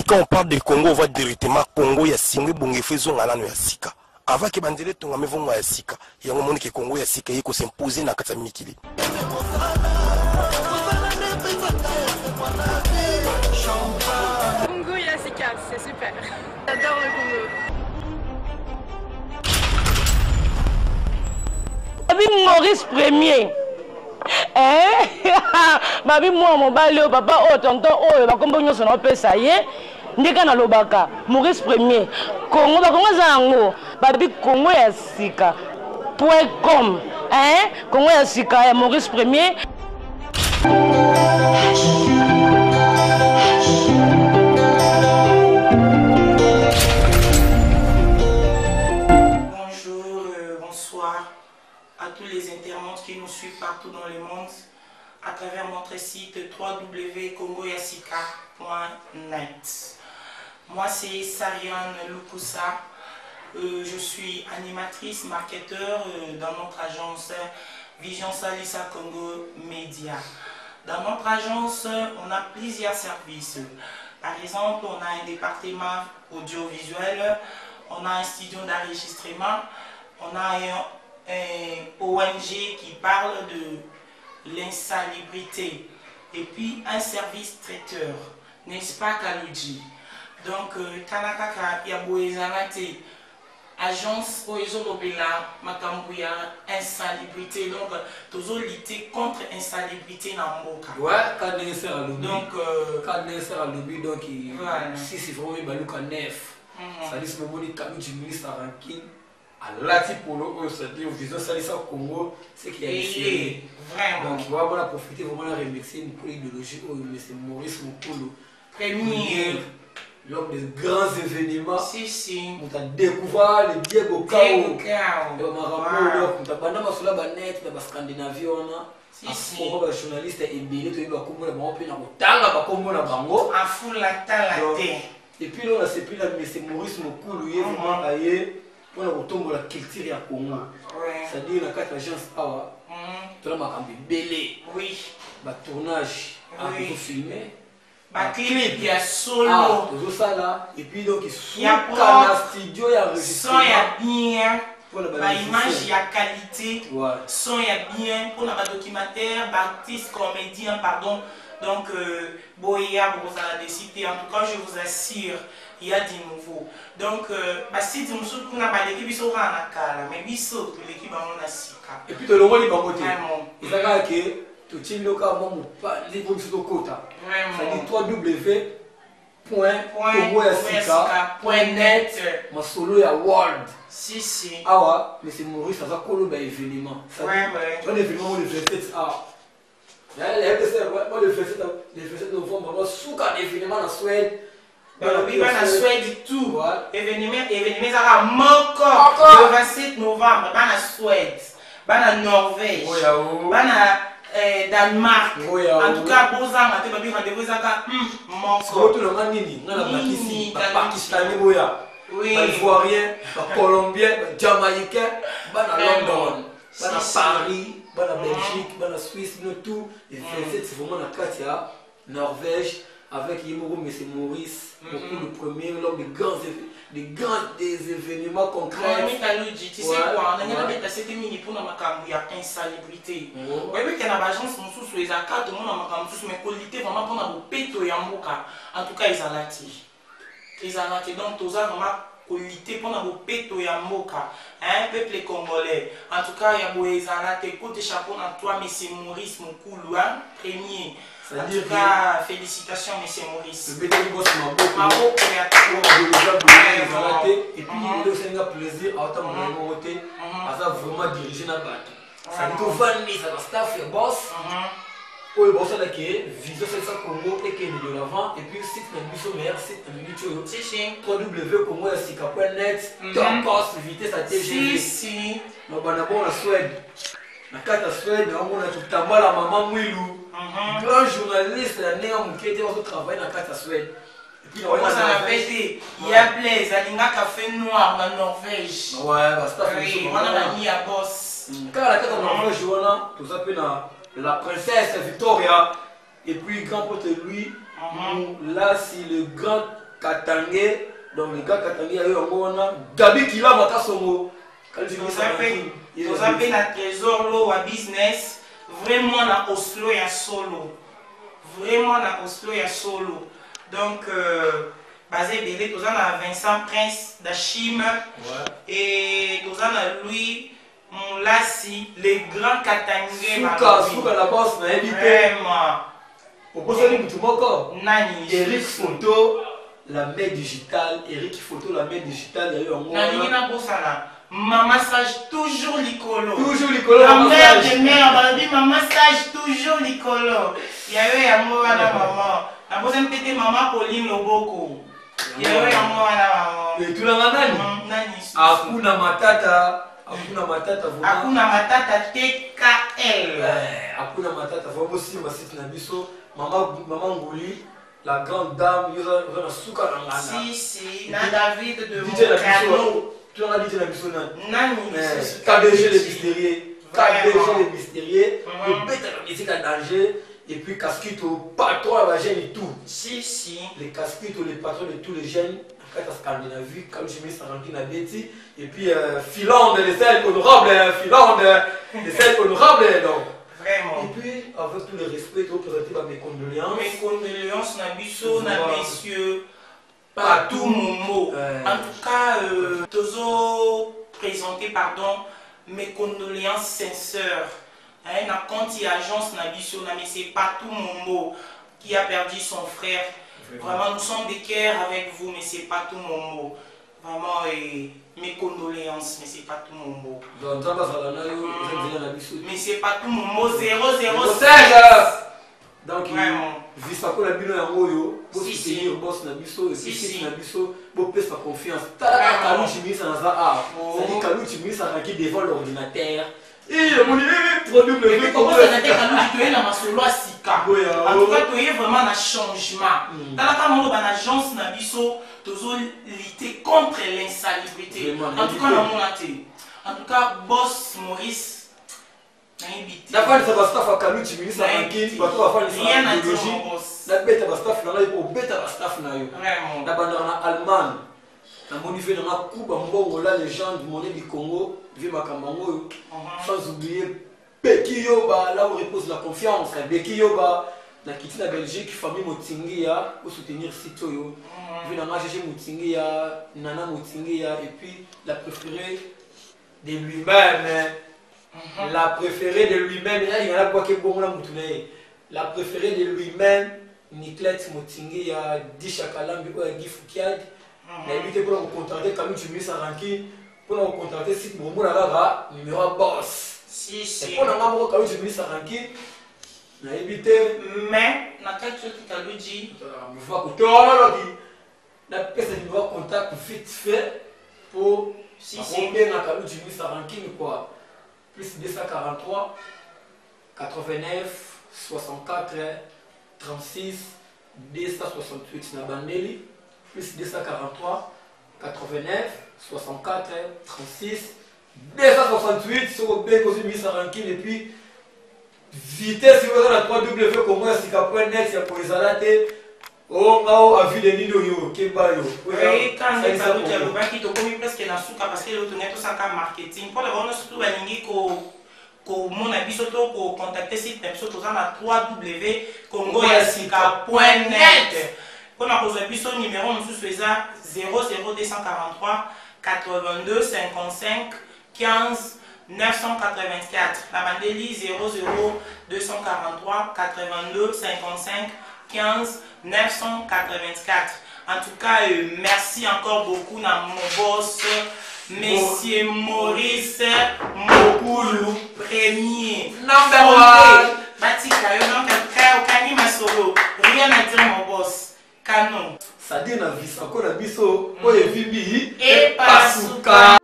quand on parle de Congo, on voit directement Congo, il y a Singé, Bongé, Faisons, Alano, il y a Sika. Avant que Bandele, ton ami, vont à Sika. Il y a un moment que Congo, il y a Sika, il faut s'imposer dans la Katamikili. Congo, il y a Sika, c'est super. J'adore le Congo. Maurice Premier. Babi moi mon balé papa oh tonton oh ba kombo nyoso na pesa ye ndeka na lobaka Maurice Premier Congo ba Congo zango babi Congo ya sika.com Congo ya sika ya Maurice Premier. À tous les internautes qui nous suivent partout dans le monde à travers notre site www.congoyasika.net. Moi c'est Sariane Lukusa, je suis animatrice, marketeur dans notre agence Vision Salisa Congo Media. Dans notre agence, on a plusieurs services. Par exemple, on a un département audiovisuel, on a un studio d'enregistrement, on a un ONG qui parle de l'insalubrité et puis un service traiteur, n'est-ce pas Kaloudji? Donc, Tanaka Yaboezanate, agence Oezolobela, Makambouya, insalubrité, donc, toujours lutter contre insalubrité dans Mboka. Ouais, quand on est à l'objet, donc, donc, si c'est vraiment Balouka Nef, ça dit que le ministre Rankin. Là, pour le c'est-à-dire Vision Salisa Congo, c'est qu'il y a ici. Donc, il va profiter vraiment de remercier pour l'idéologie où M. Maurice Mokolo, premier, lors des grands événements, on a découvert les Diego Kao, le Marabout, on a bandama sur la banette, le Scandinavie, on a un journaliste et bien, tu vas comme on a pu na motanga, ba comme on a bango, a foule la talate. Et puis là, on a c'est plus là M. Maurice Mokolo, il est vraiment aillé. On a retombé la culture à Congo. C'est-à-dire la carte agence Awa. Tu as un belé. Oui. Le tournage a toujours filmé. Le clip, il y a solo. Toujours ça là. Et puis donc il y a studio, il y a enregistrement. Son, il y a bien. L'image, il y a qualité. Son, il y a bien. Pour le documentaire, artiste, comédien, pardon. Donc, Boya, vous avez décidé. En tout cas, je vous assure. Il y a du nouveau. Donc, si nous sommes l'équipe, ils sont en Akala, mais ils sont l'équipe en Sika. Et puis, le rôle est pas monté. Il y a que tout le monde a dit que c'est quota. Ça dit www.congoyasika.net. Ma solo est world. Si, si. Ah ouais, mais c'est Maurice, ça va coller un événement. Ouais. Tu vois l'événement, le 27 le 27 novembre, on a sous un événement en Suède. Oui, on a Suède tout. Événement, ça va encore. Le 27 novembre, on a Suède, on a Norvège, on a Danemark. En tout cas, beaux ans, on a rendez-vous, ça va encore. Ivoirien, Colombien, Jamaïcain, London, Paris, Belgique, Suisse, tout. Et 27, c'est vraiment la carte, Norvège. Avec Yemoro, M. Maurice, beaucoup le premier, lors des grands événements concrets. Tu sais quoi, on a cette mini pour nous insalubrité. Oui, il y a une agence sur les accords, mais qualité vraiment pour nous péter en tout cas, ils ont laté. Donc, tous avons vraiment qualité pour nous péter en peuple congolais. En tout cas, il y a des écoute chapeau à toi, M. Maurice Mokulu, premier. En tout cas, félicitations, M. Maurice. Le bénéfice boss et puis, il y a aussi un plaisir à autant de voter, à ça vraiment diriger la batte. Ça dit que Vanny, ça va staff et boss. Pour le boss, là, qui est Vision Salisa Congo et qui est de l'avant. Et puis, site de Bussomer, site de www.congoyasika.net. Encore, vitesse à TGV. Si. Donc, on a bon la Suède. La carte à Suède, on a tout à la maman Mouilou. Grand journaliste, qui travaille dans la carte à Suède. Il y a Blaise, il y a café noir en Norvège. Ouais, on a mis à boss. Quand la carte en Norvège, on a tout ça, la princesse Victoria. Et puis, grand pote lui, là, c'est le grand Katangé, donc les gars Katangé, on a Gabi qui l'a maté son Nous appelons un trésor l'eau à business, vraiment à Oslo et à Solo. Vraiment à Oslo et à Solo. Donc, basé Bélé, nous avons Vincent Prince d'Achim et nous avons Louis Molassi, les grands Katangé. Souka la bosse, vraiment. Au bout de tout mon Nani. Eric Photo, la main digitale. Eric Photo, la main digitale. Il y a eu un moment. Maman sage toujours l'icolo. Toujours l'icolo. La mère de mère, elle dit maman sage toujours l'icolo. Il y avait un mot à la maman. La bonne petite maman Pauline Loboko. Il y avait un mot à la maman. Et tout la nani. Akuna matata. Akuna matata. Akuna matata TKL. Akuna matata. Faut aussi ma site nabiso. Maman Ngouli, la grande dame, il y a un souka dans la Si, si, na David de Moncano. Tu en as dit la mission Nani, KBG les mystérieux. KBG les mystérieux. Le bête à la musique en danger. Et puis casquette au patron à la gêne et tout. Si, si. Les casquettes, les patrons de tous les jeunes. En fait, à Scandinavie, comme je me suis rendu à Betty. Et puis, Finlande, les ailes honorables. Finlande, les ailes honorables. Donc. Vraiment. Et puis, avec tout le respect, je vais présenter mes condoléances. Mes condoléances, Nabiso, messieurs, Patou Momo. En tout cas, Tozo présenter, pardon, mes condoléances sincères. Na compte agence Nabiso, mais c'est Patou Momo qui a perdu son frère. Vraiment, nous sommes des cœurs avec vous, mais c'est Patou Momo. Vraiment, mes condoléances, mais c'est pas tout mon mot. Mais c'est pas tout mon mot, 006. Donc, vu ça que la bino est moyo, pour soutenir le boss Nabiso, et puis Nabiso, pour payer sa confiance. Kalou Chimis en Zaha, c'est-à-dire Kalou Chimis a raqué devant l'ordinateur. Et mon produit le comment ça n'a été Kalou tu es dans ma solo à Sika. En tout cas, tu es vraiment un changement. Dans la caméra, dans l'agence Nabiso, toujours lutter contre l'insalubrité. En tout cas, dans mon athée. En tout cas, boss Maurice. D'abord, ça va staff à Kalou Chimis à raqué, tu vas faire rien à dire mon boss. La bête va staff là, il faut bête à staff là. Vraiment. D'abord, dans l'Allemagne. Dans mon niveau, dans la coupe, on a les gens du monnaie du Congo, vu ma caméra, sans oublier Bekiyo, là où repose la confiance. Bekiyo, la quitté la Belgique, famille Motingia, pour soutenir Sitoyo. Vu dans ma GG Motingia, Nana Motingia, et puis la préférée de lui-même. La préférée de lui-même, il y en a quoi qui est bon là, la préférée de lui-même, Niklet Motingia, Dishakalambi, Guy Foukiad. Mais pour nous contacter, quand tu mets ça ranking, pour nous contacter, si mon là numéro boss. Si, si. Pour nous avoir quand tu mets ça ranking, on a évité. Mais, la tête qui t'a dit, on va écouter, la personne qui va contact vite fait pour combien quand tu mets ça ranking quoi. Plus 243, 89, 64, 36, 268 na bandeli. Plus 243, 89, 64, 36, 268 sur le bec aux émissions ranking et puis vitesse si vous avez la 3W comment est-ce qu'il y a pour les alatés on a vu des lignes yo kebayo oui quand les salons dialogue qui te commis presque na souka parce que le tourner tout ça comme marketing pour le surtout balingi ko mon abiso to ko contacter site episode tout ça na www.congoyasika.net. Pour notre épisode numéro, nous faisons 00243 82 55 15 984. La Mandeli 00243 82 55 15 984. En tout cas, merci encore beaucoup à mon boss, Monsieur Maurice Mokoulou, premier. Number one. Batika, en tout cas, au Kani Masolo. Rien à dire, mon boss. Canon. Ça dit na vie, ça qu'on a biso, et Vibi, et Pasuka.